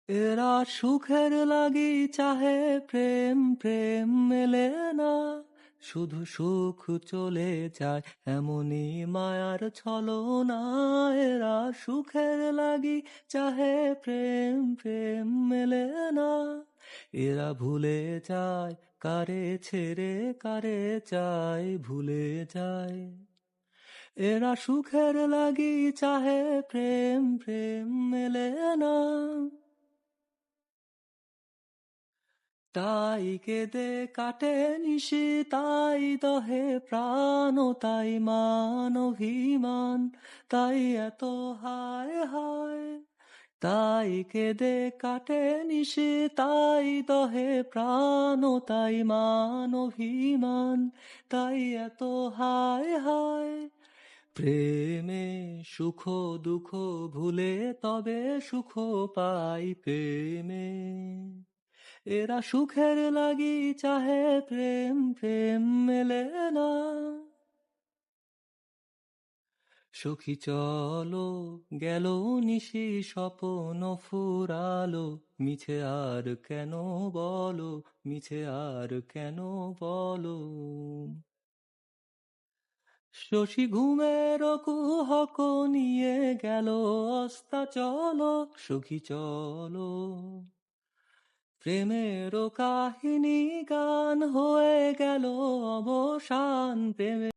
এরা সুখের লাগি চাহে প্রেম, প্রেম মেলে না, শুধু সুখ চলে যায় এমনই মায়ার ছলনা। এরা সুখের লাগি চাহে প্রেম, প্রেম মেলে না, এরা ভুলে যায় কারে ছেড়ে কারে চায়, ভুলে যায়। এরা সুখের লাগি চাহে প্রেম, প্রেম মেলে না। তাই কেঁদে কাটে নিশি, তাই দহে প্রাণ, তাই মান অভিমান, তাই এত হায় হায়। তাই কেঁদে কাটে নিশি, তাই দহে প্রাণ, তাই মান অভিমান, তাই এত হায় হায়। প্রেমে সুখ দুঃখ ভুলে তবে সুখ পাই প্রেমে। এরা সুখের লাগি চাহে প্রেম, প্রেম মেলে না। সখী চলো গেল নিশি স্বপন ফুরালো, মিছে আর কেন বলো, মিছে আর কেন বলো। শশী ঘুমের কুহক নিয়ে গেল অস্তাচল, সখী চলো। প্রেমের কাহিনী গান হয়ে গেল অবসান, প্রেমে